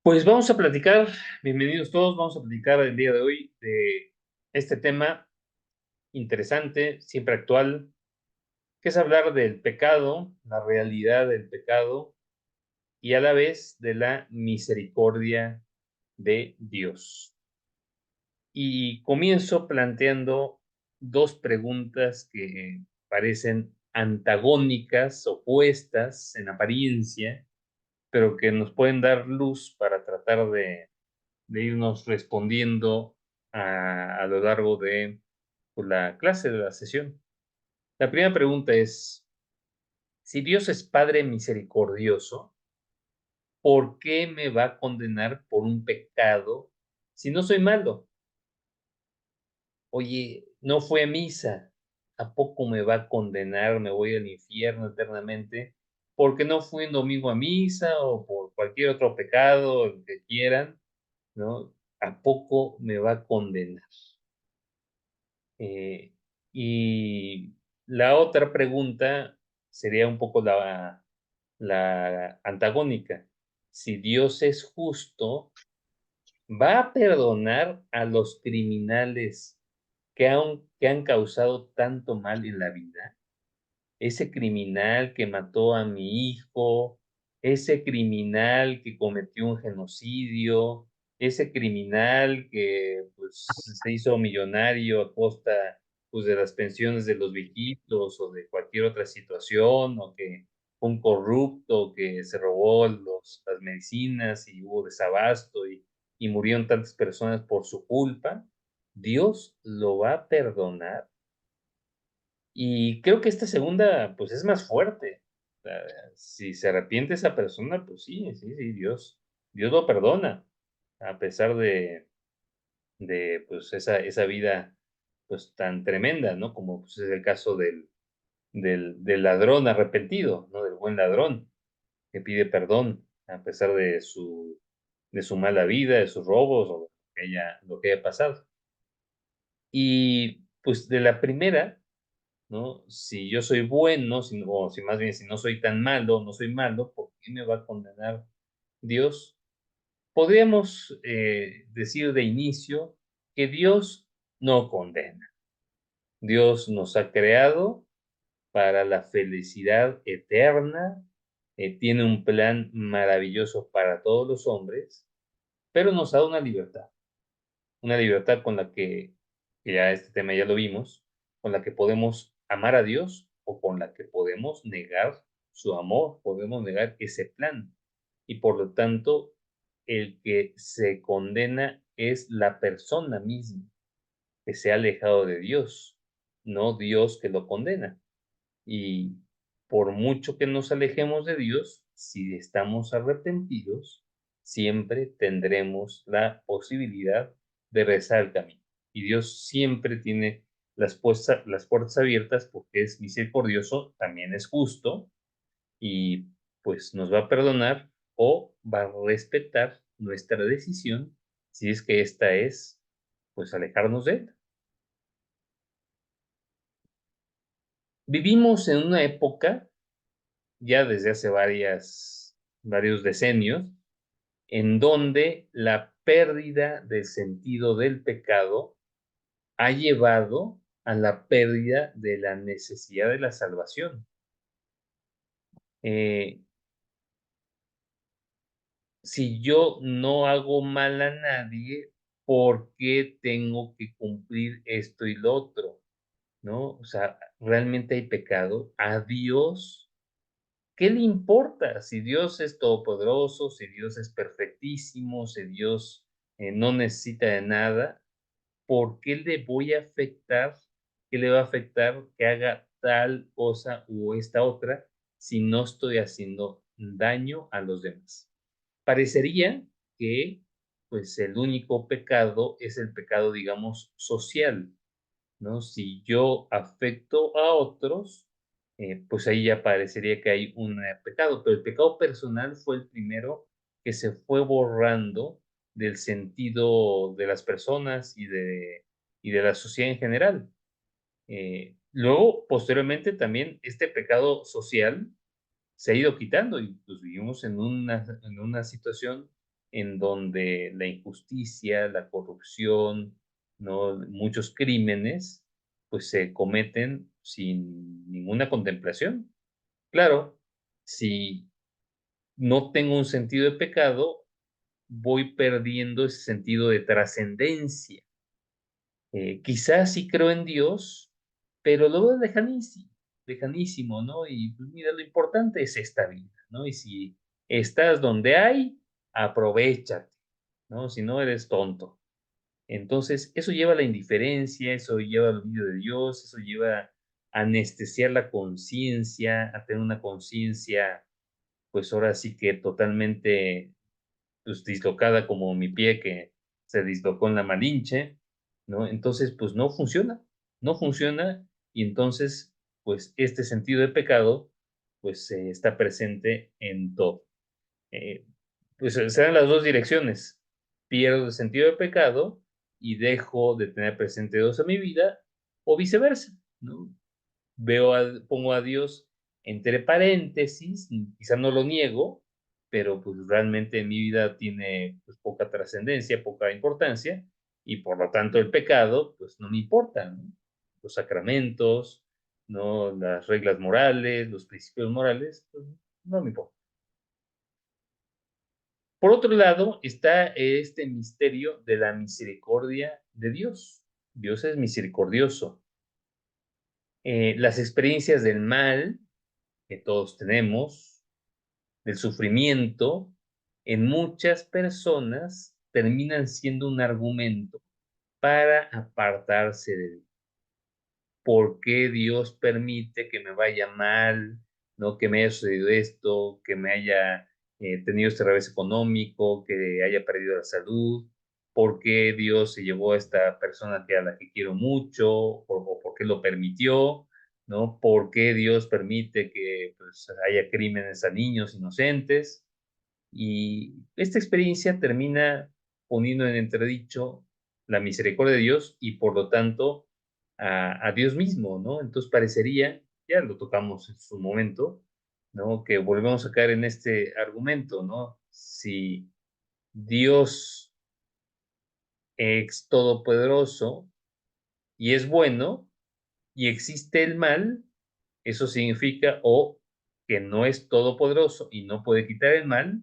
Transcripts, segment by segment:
Pues vamos a platicar, bienvenidos todos, vamos a platicar el día de hoy de este tema interesante, siempre actual, que es hablar del pecado, la realidad del pecado y a la vez de la misericordia de Dios. Y comienzo planteando dos preguntas que parecen antagónicas, opuestas en apariencia, pero que nos pueden dar luz para tratar de irnos respondiendo a lo largo de pues, la clase, de la sesión. La primera pregunta es, si Dios es Padre misericordioso, ¿por qué me va a condenar por un pecado si no soy malo? Oye, no fue a misa, ¿a poco me va a condenar? ¿Me voy al infierno eternamente? Porque no fui un domingo a misa o por cualquier otro pecado, el que quieran, ¿no? ¿A poco me va a condenar? Eh, y la otra pregunta sería un poco la antagónica. Si Dios es justo, ¿va a perdonar a los criminales que han causado tanto mal en la vida? Ese criminal que mató a mi hijo, ese criminal que cometió un genocidio, ese criminal que, pues, se hizo millonario a costa, pues, de las pensiones de los viejitos o de cualquier otra situación, o que fue un corrupto que se robó las medicinas y hubo desabasto y murieron tantas personas por su culpa, ¿Dios lo va a perdonar? Y creo que esta segunda, pues, es más fuerte. O sea, si se arrepiente esa persona, pues sí, sí, sí, Dios lo perdona, a pesar de, pues, esa vida, pues, tan tremenda, ¿no? Como, pues, es el caso del ladrón arrepentido, ¿no? Del buen ladrón, que pide perdón a pesar de su mala vida, de sus robos, o lo que haya pasado. Y, pues, de la primera, ¿no? Si yo soy bueno, o si más bien, si no soy tan malo, no soy malo, ¿por qué me va a condenar Dios? Podríamos decir de inicio que Dios no condena. Dios nos ha creado para la felicidad eterna, tiene un plan maravilloso para todos los hombres, pero nos da una libertad con la que ya este tema ya lo vimos, con la que podemos amar a Dios o con la que podemos negar su amor, podemos negar ese plan. Y por lo tanto, el que se condena es la persona misma que se ha alejado de Dios, no Dios que lo condena. Y por mucho que nos alejemos de Dios, si estamos arrepentidos, siempre tendremos la posibilidad de rezar el camino. Y Dios siempre tiene las puertas abiertas porque es misericordioso, también es justo y pues nos va a perdonar o va a respetar nuestra decisión si es que esta es pues alejarnos de él. Vivimos en una época ya desde hace varios decenios, en donde la pérdida del sentido del pecado ha llevado a la pérdida de la necesidad de la salvación. Eh, si yo no hago mal a nadie, ¿por qué tengo que cumplir esto y lo otro? ¿No? O sea, ¿realmente hay pecado? ¿A Dios qué le importa si Dios es todopoderoso, si Dios es perfectísimo, si Dios no necesita de nada? ¿Por qué le voy a afectar? ¿Qué le va a afectar que haga tal cosa o esta otra si no estoy haciendo daño a los demás? Parecería que pues el único pecado es el pecado, digamos, social, ¿no? Si yo afecto a otros, pues ahí ya parecería que hay un pecado, pero el pecado personal fue el primero que se fue borrando del sentido de las personas y de la sociedad en general. Luego, posteriormente, también este pecado social se ha ido quitando y pues vivimos en una situación en donde la injusticia, la corrupción, ¿no? Muchos crímenes, pues se cometen sin ninguna contemplación. Claro, si no tengo un sentido de pecado, voy perdiendo ese sentido de trascendencia. Quizás sí creo en Dios, pero lo veo lejanísimo, ¿no? Y pues mira, lo importante es esta vida, ¿no? Y si estás donde hay, aprovéchate, ¿no? Si no, eres tonto. Entonces, eso lleva a la indiferencia, eso lleva al olvido de Dios, eso lleva a anestesiar la conciencia, a tener una conciencia, pues ahora sí que totalmente pues, dislocada como mi pie que se dislocó en la Malinche, ¿no? Entonces, pues no funciona, no funciona y entonces, pues este sentido de pecado, pues está presente en todo. Eh, pues se dan las dos direcciones. Pierdo el sentido de pecado y dejo de tener presente Dios en mi vida o viceversa, ¿no? Pongo a Dios entre paréntesis, quizá no lo niego, pero pues realmente en mi vida tiene pues, poca trascendencia, poca importancia, y por lo tanto el pecado, pues no me importa, ¿no? Los sacramentos, ¿no? Las reglas morales, los principios morales, pues, no me importa. Por otro lado, está este misterio de la misericordia de Dios. Dios es misericordioso. Las experiencias del mal que todos tenemos, del sufrimiento, en muchas personas terminan siendo un argumento para apartarse de Dios. ¿Por qué Dios permite que me vaya mal? ¿No? Que me haya sucedido esto, que me haya tenido este revés económico, que haya perdido la salud. ¿Por qué Dios se llevó a esta persona a la que quiero mucho? ¿O por qué lo permitió? ¿No? ¿Por qué Dios permite que pues, haya crímenes a niños inocentes? Y esta experiencia termina poniendo en entredicho la misericordia de Dios y por lo tanto a Dios mismo, ¿no? Entonces parecería, ya lo tocamos en su momento, ¿no? Que volvemos a caer en este argumento, ¿no? Si Dios es todopoderoso y es bueno y existe el mal, eso significa o que no es todopoderoso y no puede quitar el mal,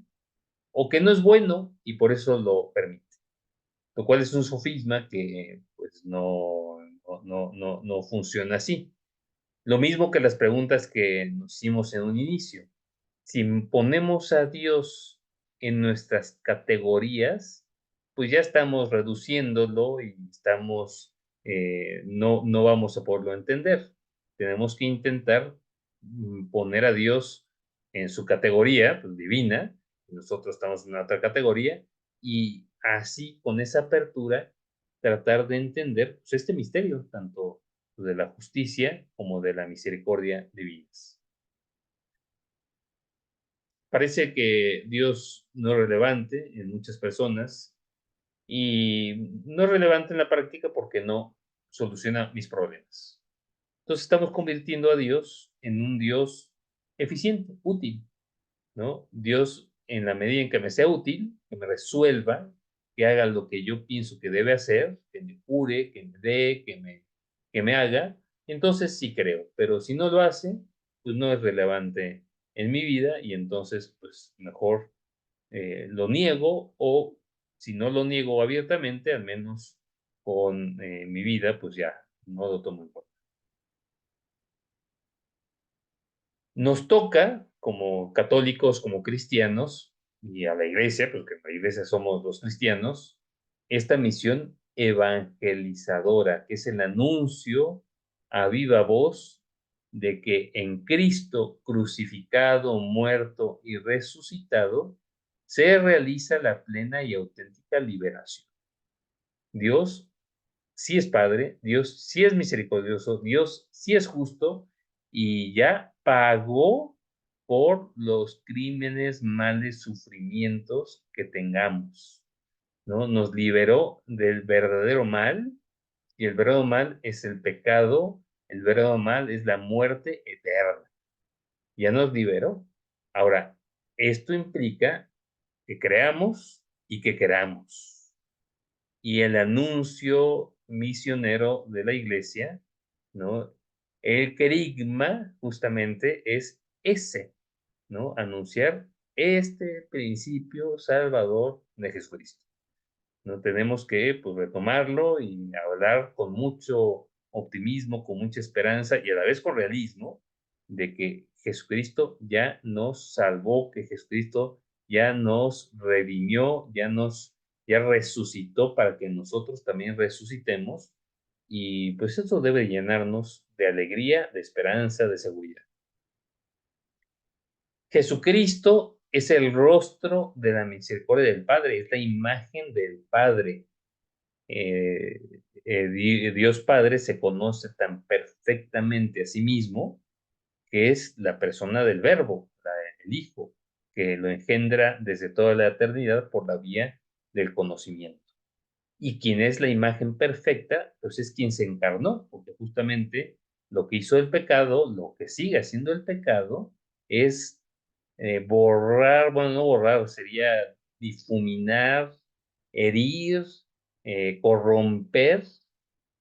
o que no es bueno y por eso lo permite. Lo cual es un sofisma que pues no funciona así. Lo mismo que las preguntas que nos hicimos en un inicio. Si ponemos a Dios en nuestras categorías, pues ya estamos reduciéndolo y estamos, no vamos a poderlo entender. Tenemos que intentar poner a Dios en su categoría, pues, divina, y nosotros estamos en otra categoría, y así, con esa apertura, tratar de entender pues, este misterio, tanto de la justicia como de la misericordia divinas. Parece que Dios no es relevante en muchas personas y no es relevante en la práctica porque no soluciona mis problemas. Entonces estamos convirtiendo a Dios en un Dios eficiente, útil, ¿no? Dios, en la medida en que me sea útil, que me resuelva, que haga lo que yo pienso que debe hacer, que me cure, que me dé, que me haga, entonces sí creo, pero si no lo hace, pues no es relevante en mi vida y entonces pues mejor lo niego o si no lo niego abiertamente, al menos con mi vida, pues ya no lo tomo en cuenta. Nos toca, como católicos, como cristianos, y a la iglesia, porque en la iglesia somos los cristianos, esta misión evangelizadora, que es el anuncio a viva voz de que en Cristo crucificado, muerto y resucitado, se realiza la plena y auténtica liberación. Dios sí es Padre, Dios sí es misericordioso, Dios sí es justo y ya pagó por los crímenes, males, sufrimientos que tengamos, ¿no? Nos liberó del verdadero mal y el verdadero mal es el pecado, el verdadero mal es la muerte eterna. Ya nos liberó. Ahora, esto implica que creamos, y que queramos. Y el anuncio misionero de la iglesia, ¿no? El querigma justamente es ese, ¿no? Anunciar este principio salvador de Jesucristo. No tenemos que, pues, retomarlo y hablar con mucho optimismo, con mucha esperanza y a la vez con realismo de que Jesucristo ya nos salvó, que Jesucristo ya nos redimió, ya resucitó para que nosotros también resucitemos y pues eso debe llenarnos de alegría, de esperanza, de seguridad. Jesucristo es el rostro de la misericordia del Padre, es la imagen del Padre. eh, Dios Padre se conoce tan perfectamente a sí mismo que es la persona del Verbo, el Hijo, que lo engendra desde toda la eternidad por la vía del conocimiento. Y quien es la imagen perfecta, pues es quien se encarnó, porque justamente lo que hizo el pecado, lo que sigue haciendo el pecado, es borrar, bueno, no borrar, sería difuminar, herir, corromper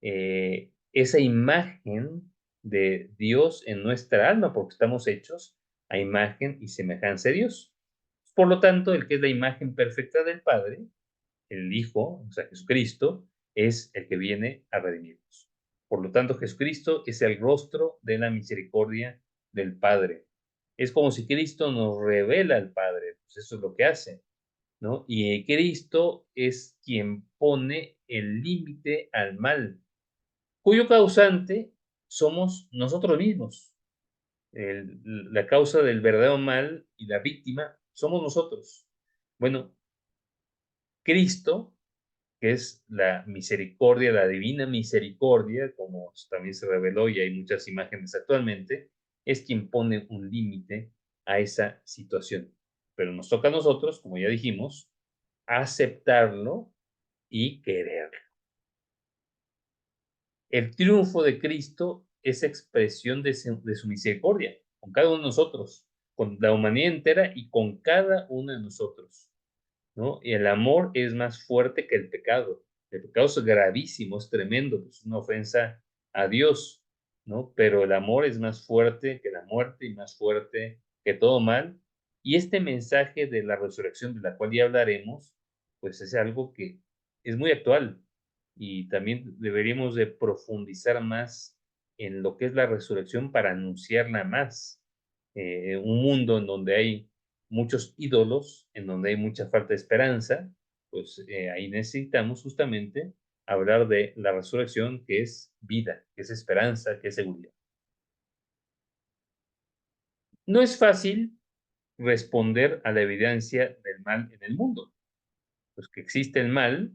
esa imagen de Dios en nuestra alma, porque estamos hechos a imagen y semejanza de Dios. Por lo tanto, el que es la imagen perfecta del Padre, el Hijo, o sea, Jesucristo, es el que viene a redimirnos. Por lo tanto, Jesucristo es el rostro de la misericordia del Padre. Es como si Cristo nos revela al Padre, pues eso es lo que hace, ¿no? Y Cristo es quien pone el límite al mal, cuyo causante somos nosotros mismos. La causa del verdadero mal y la víctima somos nosotros. Bueno, Cristo, que es la misericordia, la divina misericordia, como también se reveló y hay muchas imágenes actualmente, es quien pone un límite a esa situación. Pero nos toca a nosotros, como ya dijimos, aceptarlo y quererlo. El triunfo de Cristo es expresión de su misericordia con cada uno de nosotros, con la humanidad entera y con cada uno de nosotros, ¿no? Y el amor es más fuerte que el pecado. El pecado es gravísimo, es tremendo, es una ofensa a Dios, ¿no? Pero el amor es más fuerte que la muerte y más fuerte que todo mal. Y este mensaje de la resurrección, de la cual ya hablaremos, pues es algo que es muy actual y también deberíamos de profundizar más en lo que es la resurrección para anunciarla más. Un mundo en donde hay muchos ídolos, en donde hay mucha falta de esperanza, pues ahí necesitamos justamente hablar de la resurrección, que es vida, que es esperanza, que es seguridad. No es fácil responder a la evidencia del mal en el mundo, pues que existe el mal,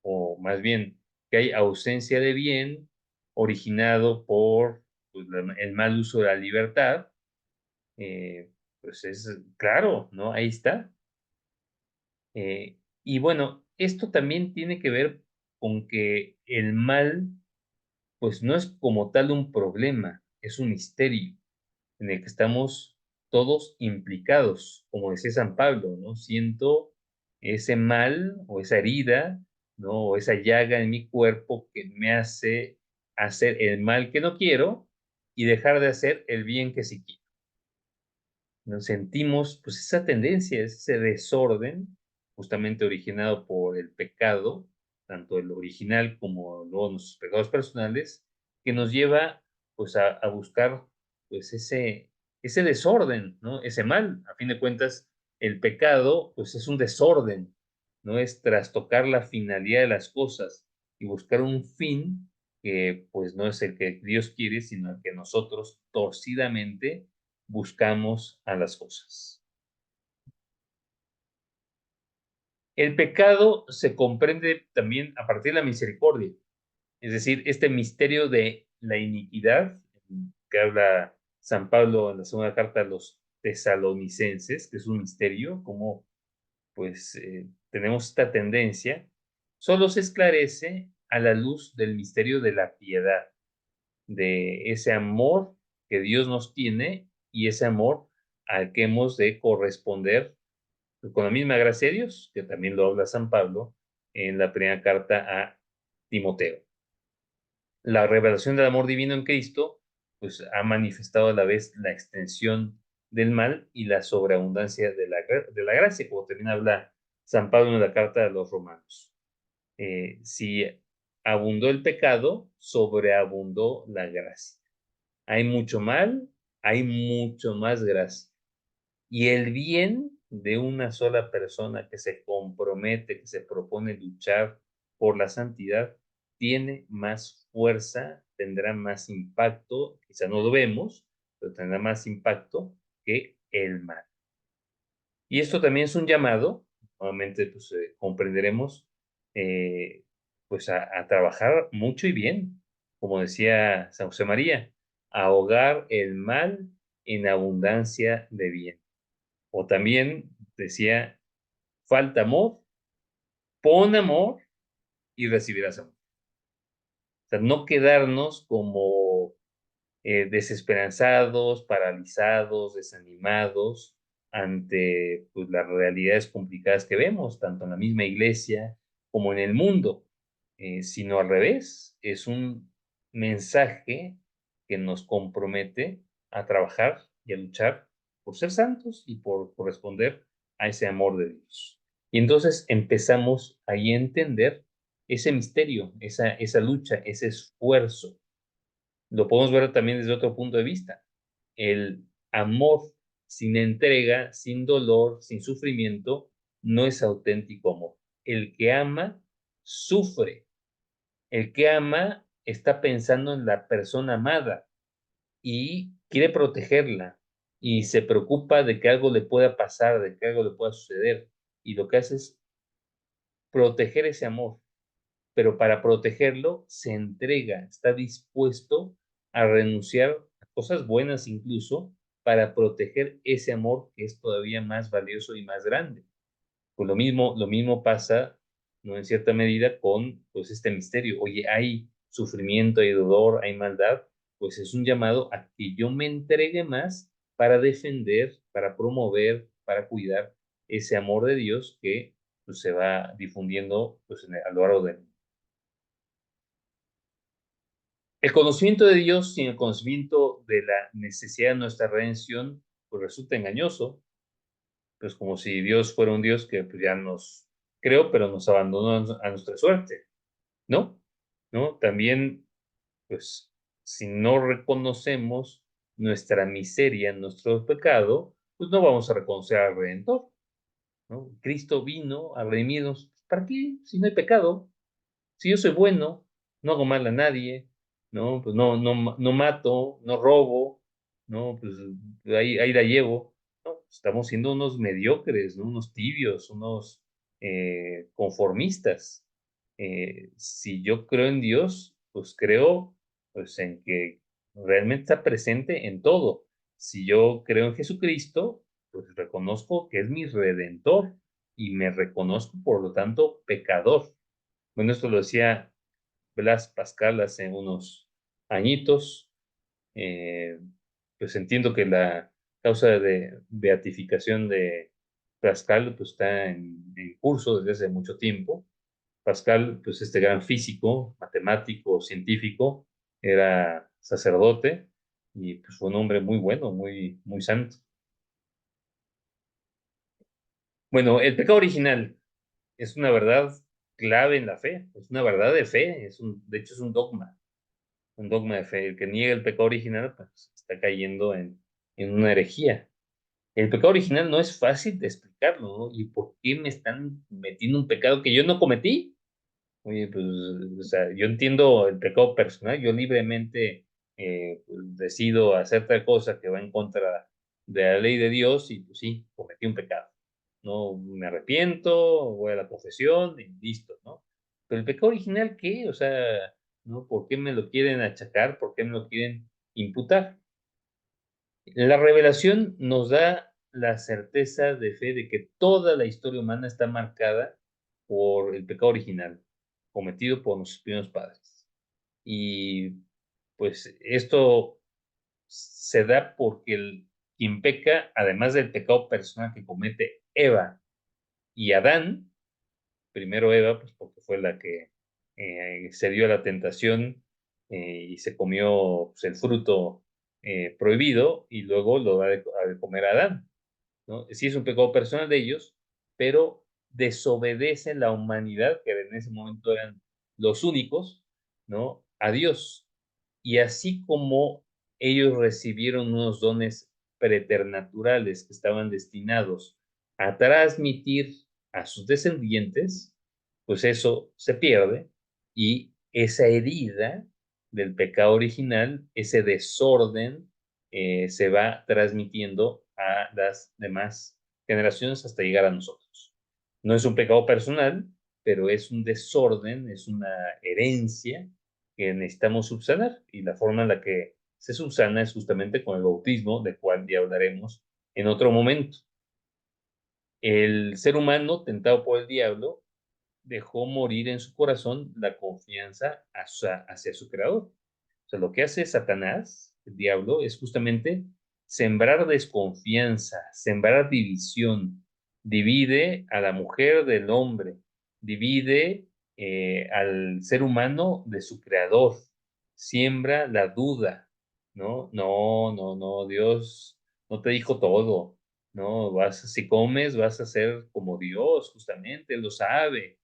o más bien que hay ausencia de bien originado por pues, el mal uso de la libertad, pues es claro, ¿no? Ahí está. Y bueno, esto también tiene que ver con que el mal, pues no es como tal un problema, es un misterio en el que estamos todos implicados, como decía San Pablo, ¿no? Siento ese mal o esa herida, ¿no? O esa llaga en mi cuerpo que me hace hacer el mal que no quiero y dejar de hacer el bien que sí quiero. Nos sentimos, pues, esa tendencia, ese desorden, justamente originado por el pecado, tanto el original como luego nuestros pecados personales, que nos lleva, pues, a buscar, pues, ese desorden, ¿no? Ese mal. A fin de cuentas, el pecado, pues, es un desorden, ¿no? Es trastocar la finalidad de las cosas y buscar un fin que, pues, no es el que Dios quiere, sino el que nosotros torcidamente buscamos a las cosas. El pecado se comprende también a partir de la misericordia, es decir, este misterio de la iniquidad que habla San Pablo en la segunda carta a los tesalonicenses, que es un misterio, como pues tenemos esta tendencia, solo se esclarece a la luz del misterio de la piedad, de ese amor que Dios nos tiene y ese amor al que hemos de corresponder con la misma gracia de Dios, que también lo habla San Pablo en la primera carta a Timoteo. La revelación del amor divino en Cristo, pues ha manifestado a la vez la extensión del mal y la sobreabundancia de la gracia, como también habla San Pablo en la carta de los Romanos. Si abundó el pecado, sobreabundó la gracia. Hay mucho mal, hay mucho más gracia. Y el bien de una sola persona que se compromete, que se propone luchar por la santidad, tiene más fuerza, tendrá más impacto, quizá no lo vemos, pero tendrá más impacto que el mal. Y esto también es un llamado, nuevamente pues comprenderemos, pues a trabajar mucho y bien, como decía San José María, ahogar el mal en abundancia de bien. O también decía, falta amor, pon amor y recibirás amor. O sea, no quedarnos como desesperanzados, paralizados, desanimados ante pues, las realidades complicadas que vemos, tanto en la misma iglesia como en el mundo, sino al revés, es un mensaje que nos compromete a trabajar y a luchar por ser santos y por corresponder a ese amor de Dios. Y entonces empezamos ahí a entender ese misterio, esa lucha, ese esfuerzo. Lo podemos ver también desde otro punto de vista. El amor sin entrega, sin dolor, sin sufrimiento, no es auténtico amor. El que ama, sufre. El que ama está pensando en la persona amada y quiere protegerla y se preocupa de que algo le pueda pasar, de que algo le pueda suceder. Y lo que hace es proteger ese amor, pero para protegerlo se entrega, está dispuesto a renunciar a cosas buenas incluso para proteger ese amor que es todavía más valioso y más grande. Pues lo mismo pasa, ¿no? En cierta medida con pues este misterio. Oye, hay sufrimiento, hay dolor, hay maldad, pues es un llamado a que yo me entregue más para defender, para promover, para cuidar ese amor de Dios que pues, se va difundiendo pues, a lo largo del mundo. El conocimiento de Dios sin el conocimiento de la necesidad de nuestra redención, pues resulta engañoso, pues como si Dios fuera un Dios que pues, ya nos creó, pero nos abandonó a nuestra suerte, ¿no? ¿No? También, pues, si no reconocemos nuestra miseria, nuestro pecado, pues no vamos a reconocer al Redentor, ¿no? Cristo vino a redimirnos, ¿para qué? Si no hay pecado, si yo soy bueno, no hago mal a nadie, ¿no? Pues no mato, no robo, ¿no? Pues ahí la llevo, ¿no? Estamos siendo unos mediocres, ¿no? Unos tibios, unos conformistas. Si yo creo en Dios, pues creo pues, en que realmente está presente en todo. Si yo creo en Jesucristo, pues reconozco que es mi redentor y me reconozco, por lo tanto, pecador. Bueno, esto lo decía Blas Pascal hace unos añitos. Eh, pues entiendo que la causa de beatificación de Pascal pues, está en curso desde hace mucho tiempo. Pascal, pues este gran físico, matemático, científico, era sacerdote y pues fue un hombre muy bueno, muy santo. Bueno, el pecado original es una verdad clave en la fe, es una verdad de fe, de hecho es un dogma de fe. El que niega el pecado original, pues está cayendo en una herejía. El pecado original no es fácil de explicarlo, ¿no? ¿Y por qué me están metiendo un pecado que yo no cometí? Oye, pues, o sea, yo entiendo el pecado personal, yo libremente pues, decido hacer tal cosa que va en contra de la ley de Dios y pues sí, cometí un pecado. No me arrepiento, voy a la confesión y listo, ¿no? Pero el pecado original, ¿qué? O sea, ¿no? ¿Por qué me lo quieren achacar? ¿Por qué me lo quieren imputar? La revelación nos da la certeza de fe de que toda la historia humana está marcada por el pecado original cometido por nuestros primeros padres. Y pues esto se da porque quien peca, además del pecado personal que comete Eva y Adán, primero Eva, pues porque fue la que se dio a la tentación y se comió pues, el fruto prohibido, y luego lo da a de comer a Adán, ¿no? Sí es un pecado personal de ellos, pero desobedece la humanidad, que en ese momento eran los únicos, ¿no? A Dios. Y así como ellos recibieron unos dones preternaturales que estaban destinados a transmitir a sus descendientes, pues eso se pierde, y esa herida del pecado original, ese desorden, se va transmitiendo a las demás generaciones hasta llegar a nosotros. No es un pecado personal, pero es un desorden, es una herencia que necesitamos subsanar, y la forma en la que se subsana es justamente con el bautismo, de cual ya hablaremos en otro momento. El ser humano, tentado por el diablo, dejó morir en su corazón la confianza hacia su creador. O sea, lo que hace Satanás, el diablo, es justamente sembrar desconfianza, sembrar división. Divide a la mujer del hombre, divide al ser humano de su creador, siembra la duda, ¿no? No, no, no, Dios no te dijo todo, ¿no? Si comes, vas a ser como Dios, justamente, Él lo sabe,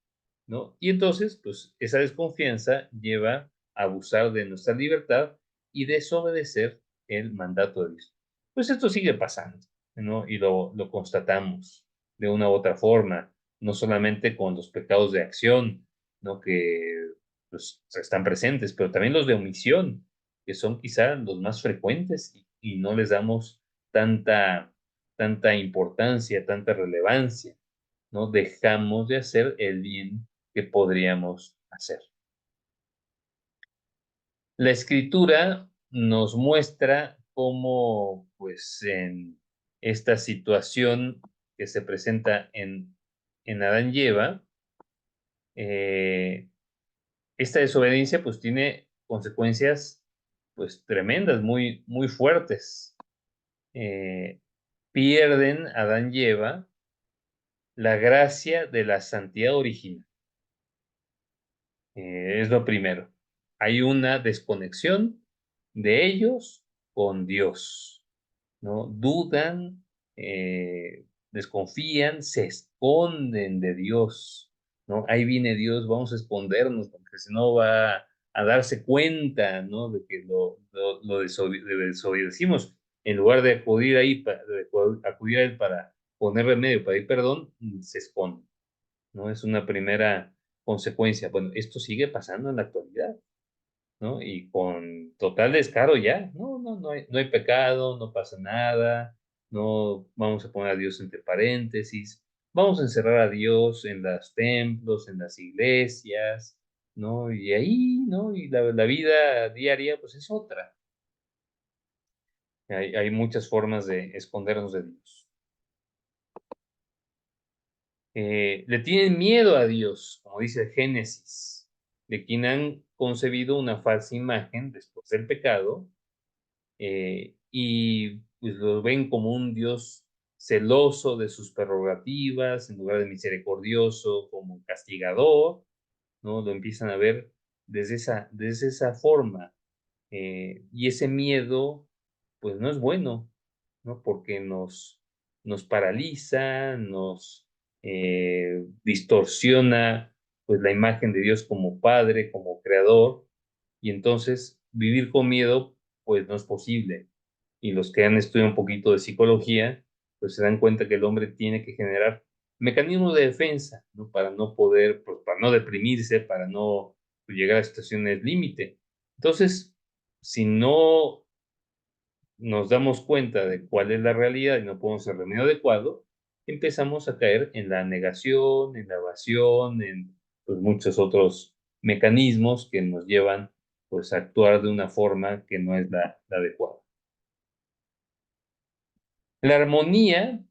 ¿no? Y entonces, pues esa desconfianza lleva a abusar de nuestra libertad y desobedecer el mandato de Dios. Pues esto sigue pasando, ¿no? Y lo constatamos de una u otra forma, no solamente con los pecados de acción, ¿no? Que pues, están presentes, pero también los de omisión, que son quizá los más frecuentes y no les damos tanta importancia, tanta relevancia, ¿no? Dejamos de hacer el bien que podríamos hacer. La escritura nos muestra cómo, pues, en esta situación que se presenta en Adán y Eva, esta desobediencia, pues, tiene consecuencias, pues, tremendas, muy, muy fuertes. Eh, Pierden Adán y Eva la gracia de la santidad original. Es lo primero. Hay una desconexión de ellos con Dios, ¿no? Dudan, desconfían, se esconden de Dios, ¿no? Ahí viene Dios, vamos a escondernos, porque si no va a darse cuenta, ¿no? De que desobedecimos. En lugar de acudir ahí, acudir a Él para poner remedio, para ir perdón, se esconde, ¿no? Es una primera consecuencia. Bueno, esto sigue pasando en la actualidad, ¿no? Y con total descaro ya, no hay pecado, no pasa nada, no vamos a poner a Dios entre paréntesis, vamos a encerrar a Dios en los templos, en las iglesias, ¿no? Y ahí, ¿no? Y la vida diaria, pues es otra. Hay muchas formas de escondernos de Dios. Le tienen miedo a Dios, como dice Génesis, de quien han concebido una falsa imagen después del pecado, y pues lo ven como un Dios celoso de sus prerrogativas, en lugar de misericordioso, como castigador, ¿no? Lo empiezan a ver desde esa forma, y ese miedo, pues no es bueno, ¿no? Porque nos paraliza, nos distorsiona, pues, la imagen de Dios como Padre, como Creador, y entonces vivir con miedo, pues, no es posible. Y los que han estudiado un poquito de psicología, pues, se dan cuenta que el hombre tiene que generar mecanismos de defensa, ¿no? Para no poder, pues, para no deprimirse, para no llegar a situaciones límite. Entonces, si no nos damos cuenta de cuál es la realidad y no podemos hacer remedio adecuado, empezamos a caer en la negación, en la evasión, en pues, muchos otros mecanismos que nos llevan pues, a actuar de una forma que no es la adecuada. La armonía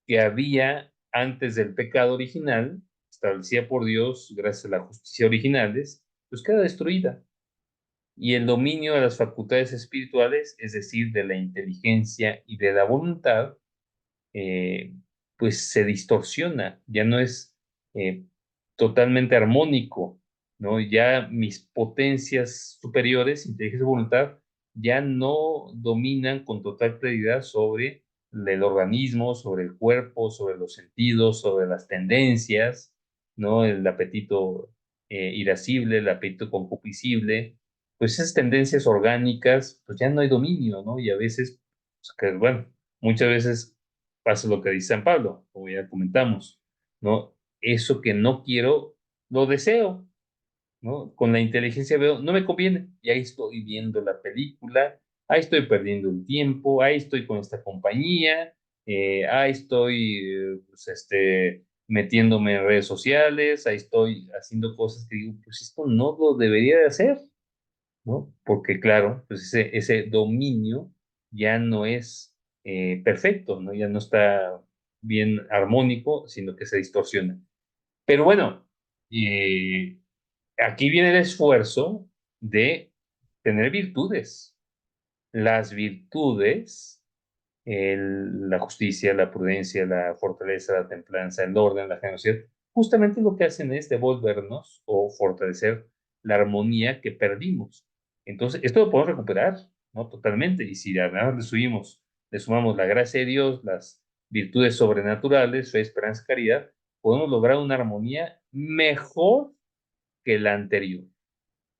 que había antes del pecado original, establecida por Dios gracias a la justicia originales, pues queda destruida. Y el dominio de las facultades espirituales, es decir, de la inteligencia y de la voluntad, pues se distorsiona, ya no es eh, totalmente armónico, ¿no? Ya mis potencias superiores, inteligencia y voluntad, ya no dominan con total claridad sobre el organismo, sobre el cuerpo, sobre los sentidos, sobre las tendencias, ¿no? El apetito irascible, el apetito concupiscible, pues esas tendencias orgánicas, pues ya no hay dominio, ¿no? Y a veces, pues, que, bueno, muchas veces pasa lo que dice San Pablo, como ya comentamos, ¿no? Eso que no quiero, lo deseo, ¿no? Con la inteligencia veo, no me conviene, y ahí estoy viendo la película, ahí estoy perdiendo el tiempo, ahí estoy con esta compañía, ahí estoy, pues, metiéndome en redes sociales, ahí estoy haciendo cosas que digo, pues esto no lo debería de hacer, ¿no? Porque claro, pues ese dominio ya no es perfecto, ¿no? Ya no está bien armónico, sino que se distorsiona. Pero bueno, eh, aquí viene el esfuerzo de tener virtudes. Las virtudes, la justicia, la prudencia, la fortaleza, la templanza, el orden, la generosidad, justamente lo que hacen es devolvernos o fortalecer la armonía que perdimos. Entonces, esto lo podemos recuperar, ¿no? Totalmente. Y si además le sumamos la gracia de Dios, las virtudes sobrenaturales, fe, esperanza, caridad, podemos lograr una armonía mejor que la anterior,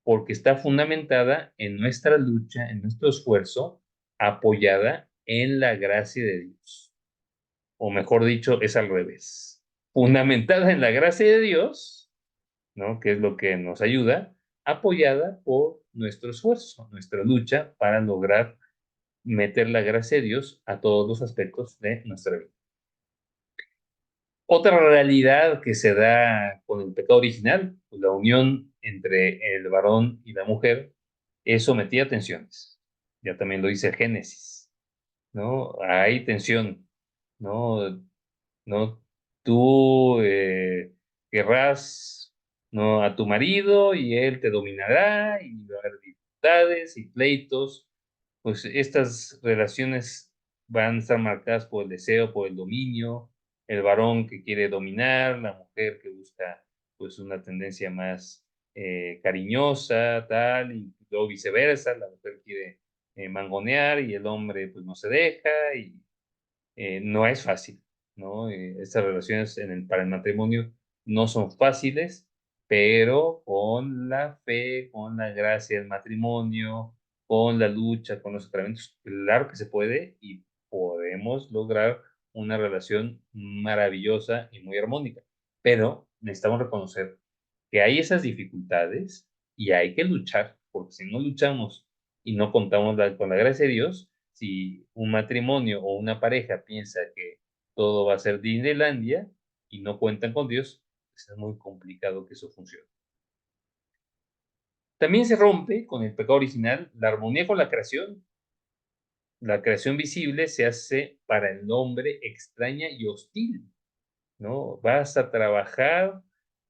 porque está fundamentada en nuestra lucha, en nuestro esfuerzo, apoyada en la gracia de Dios. O mejor dicho, es al revés. Fundamentada en la gracia de Dios, ¿no? Que es lo que nos ayuda, apoyada por nuestro esfuerzo, nuestra lucha para lograr meter la gracia de Dios a todos los aspectos de nuestra vida. Otra realidad que se da con el pecado original, pues la unión entre el varón y la mujer, es sometida a tensiones. Ya también lo dice el Génesis, ¿no? Hay tensión, ¿no? ¿No? Tú querrás, ¿no? A tu marido y él te dominará y va a haber dificultades y pleitos. Pues estas relaciones van a estar marcadas por el deseo, por el dominio, el varón que quiere dominar, la mujer que busca pues una tendencia más cariñosa, tal, y luego viceversa, la mujer quiere mangonear y el hombre pues no se deja y no es fácil, ¿no? Estas relaciones para el matrimonio no son fáciles, pero con la fe, con la gracia del matrimonio, con la lucha, con los sacramentos, claro que se puede y podemos lograr una relación maravillosa y muy armónica. Pero necesitamos reconocer que hay esas dificultades y hay que luchar, porque si no luchamos y no contamos con la gracia de Dios, si un matrimonio o una pareja piensa que todo va a ser Disneylandia y no cuentan con Dios, pues es muy complicado que eso funcione. También se rompe con el pecado original la armonía con la creación. La creación visible se hace para el hombre extraña y hostil, ¿no? Vas a trabajar,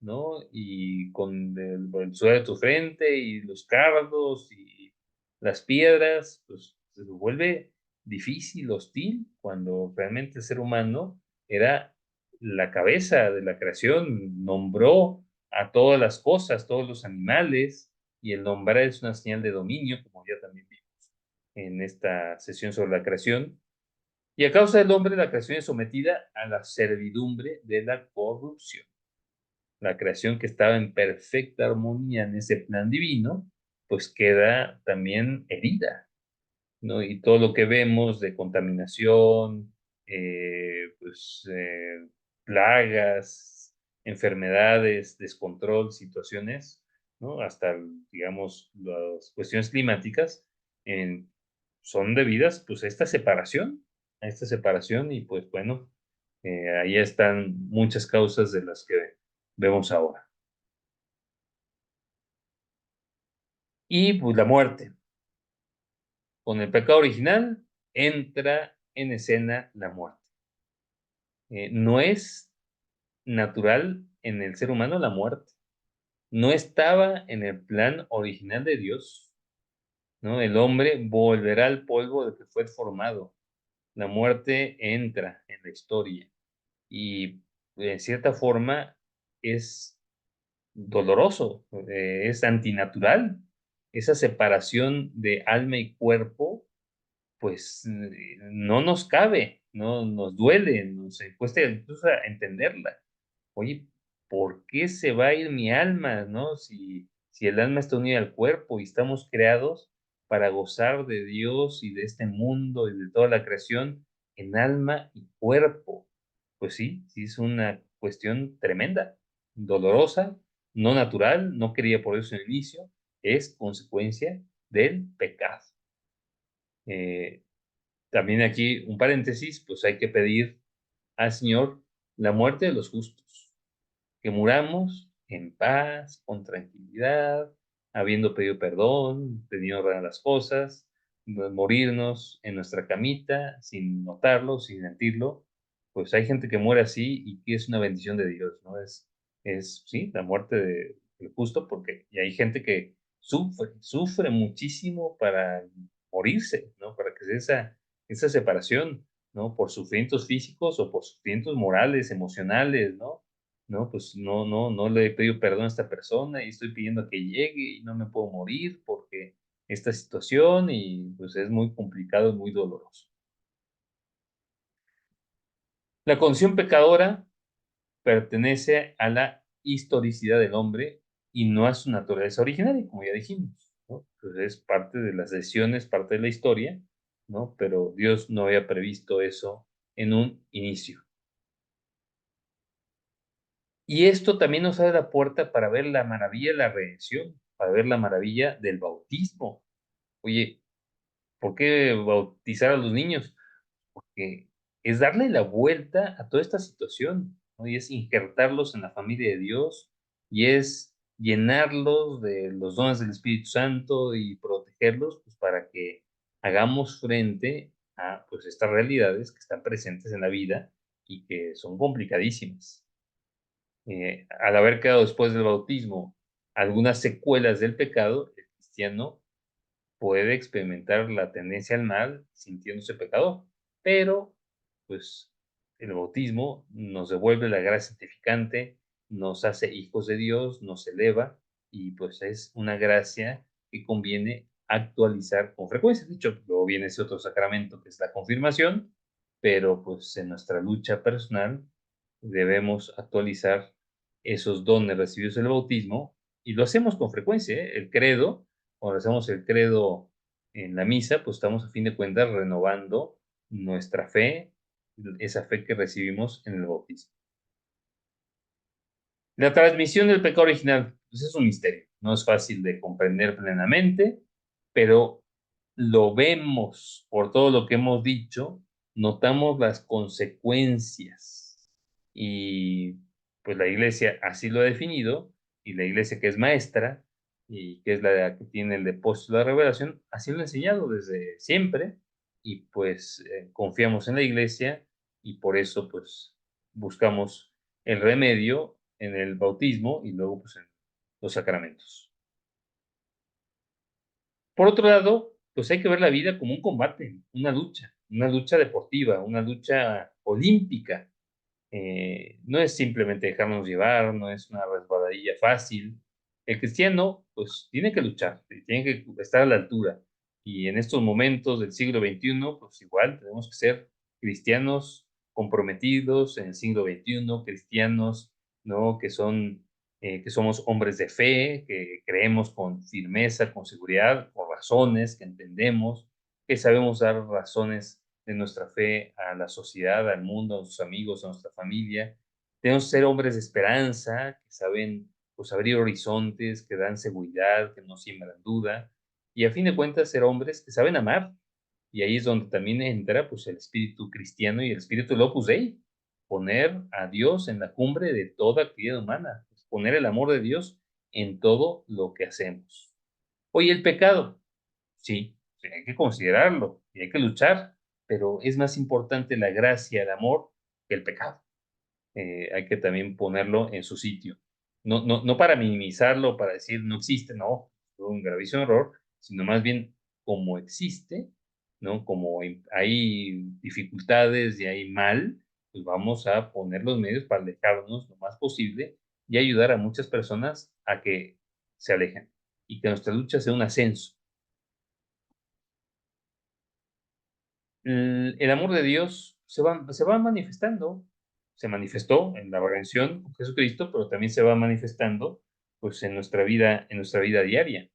¿no? Y con el sudor de tu frente y los cardos y las piedras, pues se vuelve difícil, hostil, cuando realmente el ser humano era la cabeza de la creación, nombró a todas las cosas, todos los animales, y el nombrar es una señal de dominio, como ya también vimos en esta sesión sobre la creación. Y a causa del hombre, la creación es sometida a la servidumbre de la corrupción. La creación que estaba en perfecta armonía en ese plan divino, pues queda también herida, ¿no? Y todo lo que vemos de contaminación, plagas, enfermedades, descontrol, situaciones, ¿no? Hasta, digamos, las cuestiones climáticas, en, son debidas, pues, a esta separación y, pues, bueno, ahí están muchas causas de las que vemos ahora. Y, pues, la muerte. Con el pecado original entra en escena la muerte. No es natural en el ser humano la muerte. No estaba en el plan original de Dios, ¿no? El hombre volverá al polvo de que fue formado. La muerte entra en la historia. y de cierta forma es doloroso, es antinatural. Esa separación de alma y cuerpo, pues, no nos cabe, no nos duele, nos cuesta incluso entenderla. Oye, ¿por qué se va a ir mi alma, no? Si el alma está unida al cuerpo y estamos creados para gozar de Dios y de este mundo y de toda la creación en alma y cuerpo. Pues sí, sí es una cuestión tremenda, dolorosa, no natural, no quería por eso en el inicio, es consecuencia del pecado. Eh, También aquí un paréntesis, pues hay que pedir al Señor la muerte de los justos, que muramos en paz, con tranquilidad, habiendo pedido perdón, tenido ordenar las cosas, morirnos en nuestra camita sin notarlo, sin sentirlo. Pues hay gente que muere así y que es una bendición de Dios, ¿no? Sí, la muerte del justo, porque y hay gente que sufre muchísimo para morirse, ¿no? Para que sea esa separación, ¿no? Por sufrimientos físicos o por sufrimientos morales, emocionales, ¿no? No, pues no le he pedido perdón a esta persona y estoy pidiendo a que llegue y no me puedo morir porque esta situación y, pues, es muy complicado, muy doloroso. La condición pecadora pertenece a la historicidad del hombre y no a su naturaleza originaria, como ya dijimos, ¿no? Pues, es parte de las decisiones, parte de la historia, ¿no? Pero Dios no había previsto eso en un inicio. Y esto también nos abre la puerta para ver la maravilla de la redención, para ver la maravilla del bautismo. Oye, ¿por qué bautizar a los niños? Porque es darle la vuelta a toda esta situación, ¿no? Y es injertarlos en la familia de Dios, y es llenarlos de los dones del Espíritu Santo y protegerlos, pues, para que hagamos frente a, pues, estas realidades que están presentes en la vida y que son complicadísimas. Al haber quedado después del bautismo algunas secuelas del pecado, el cristiano puede experimentar la tendencia al mal sintiéndose pecador, pero pues el bautismo nos devuelve la gracia santificante, nos hace hijos de Dios, nos eleva y pues es una gracia que conviene actualizar con frecuencia. De hecho, luego viene ese otro sacramento que es la confirmación, pero pues en nuestra lucha personal debemos actualizar esos dones recibidos en el bautismo y lo hacemos con frecuencia, ¿eh? El credo, cuando hacemos el credo en la misa, pues estamos a fin de cuentas renovando nuestra fe, esa fe que recibimos en el bautismo. La transmisión del pecado original, pues es un misterio, no es fácil de comprender plenamente, pero lo vemos por todo lo que hemos dicho, notamos las consecuencias y pues la iglesia así lo ha definido y la iglesia que es maestra y que es la que tiene el depósito de la revelación, así lo ha enseñado desde siempre y pues confiamos en la iglesia y por eso pues buscamos el remedio en el bautismo y luego pues en los sacramentos. Por otro lado, pues hay que ver la vida como un combate, una lucha deportiva, una lucha olímpica. No es simplemente dejarnos llevar, no es una resbaladilla fácil. El cristiano, pues, tiene que luchar, tiene que estar a la altura. Y en estos momentos del siglo XXI, pues igual tenemos que ser cristianos comprometidos en el siglo XXI, cristianos, ¿no? Que somos hombres de fe, que creemos con firmeza, con seguridad, por razones, que entendemos, que sabemos dar razones de nuestra fe a la sociedad, al mundo, a nuestros amigos, a nuestra familia. Tenemos que ser hombres de esperanza, que saben pues, abrir horizontes, que dan seguridad, que no siembran duda. Y a fin de cuentas, ser hombres que saben amar. Y ahí es donde también entra pues, el espíritu cristiano y el espíritu del Opus Dei. Poner a Dios en la cumbre de toda actividad humana. Pues, poner el amor de Dios en todo lo que hacemos. Oye, el pecado. Sí, sí, hay que considerarlo y hay que luchar, pero es más importante la gracia, el amor, que el pecado. Hay que también ponerlo en su sitio. No para minimizarlo, para decir no existe, no, es un gravísimo error, sino más bien como existe, ¿no? Como hay dificultades y hay mal, pues vamos a poner los medios para alejarnos lo más posible y ayudar a muchas personas a que se alejen y que nuestra lucha sea un ascenso. El amor de Dios se va manifestando, se manifestó en la redención con Jesucristo, pero también se va manifestando, pues, en nuestra vida diaria,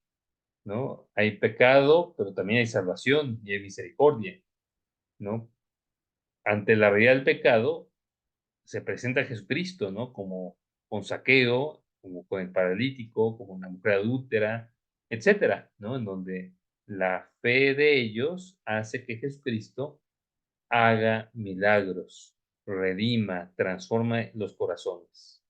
¿no? Hay pecado, pero también hay salvación y hay misericordia, ¿no? Ante la realidad del pecado, se presenta Jesucristo, ¿no? Como con Zaqueo, como con el paralítico, como una mujer adúltera, etcétera, ¿no? En donde la fe de ellos hace que Jesucristo haga milagros, redima, transforma los corazones.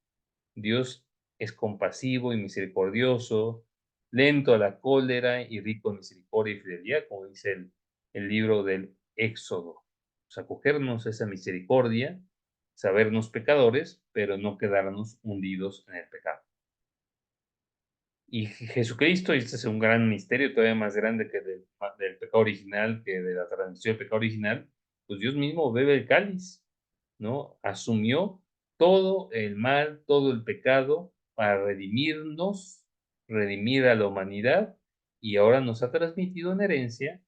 Dios es compasivo y misericordioso, lento a la cólera y rico en misericordia y fidelidad, como dice el libro del Éxodo. Pues acogernos a esa misericordia, sabernos pecadores, pero no quedarnos hundidos en el pecado. Y Jesucristo, y este es un gran misterio, todavía más grande que del pecado original, que de la transmisión del pecado original, pues Dios mismo bebe el cáliz, ¿no? Asumió todo el mal, todo el pecado para redimirnos, redimir a la humanidad, y ahora nos ha transmitido en herencia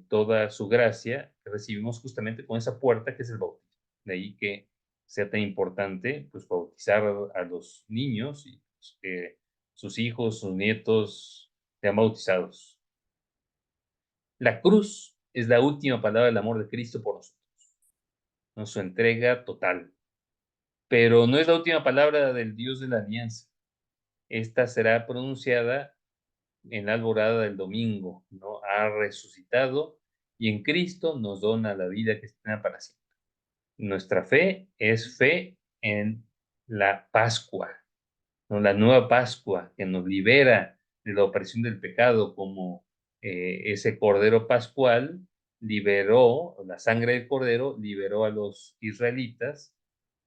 toda su gracia que recibimos justamente con esa puerta que es el bautismo. De ahí que sea tan importante, pues, bautizar a los niños y pues, que sus hijos, sus nietos sean bautizados. La cruz es la última palabra del amor de Cristo por nosotros, ¿no? Su entrega total. Pero no es la última palabra del Dios de la alianza. Esta será pronunciada en la alborada del domingo, ¿no? Ha resucitado y en Cristo nos dona la vida que está para siempre. Nuestra fe es fe en la Pascua, ¿no? La nueva Pascua que nos libera de la opresión del pecado, como ese Cordero Pascual liberó, la sangre del Cordero liberó a los israelitas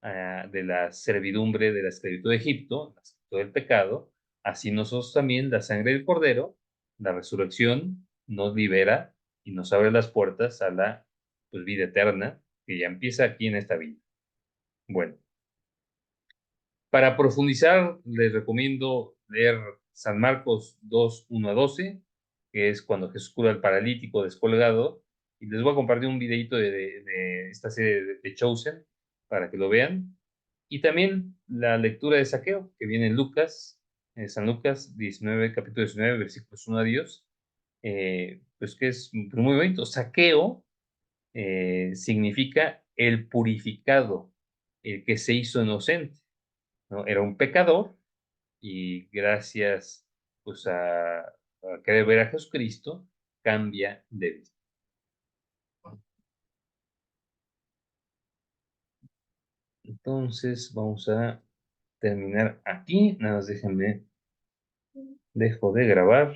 de la servidumbre, de la esclavitud de Egipto, la esclavitud del pecado. Así nosotros también, la sangre del Cordero, la resurrección, nos libera y nos abre las puertas a la, pues, vida eterna, que ya empieza aquí en esta vida. Bueno, para profundizar, les recomiendo leer San Marcos 2, 1 a 12, que es cuando Jesús cura al paralítico descolgado. Y les voy a compartir un videito de esta serie de Chosen para que lo vean. Y también la lectura de Saqueo, que viene en Lucas, San Lucas 19, capítulo 19, versículos 1 a 10, pues que es muy bonito. Saqueo significa el purificado, el que se hizo inocente, ¿no? Era un pecador y gracias, pues, a querer ver a Jesucristo, cambia de vida. Entonces, vamos a terminar aquí. Nada más déjenme, dejo de grabar.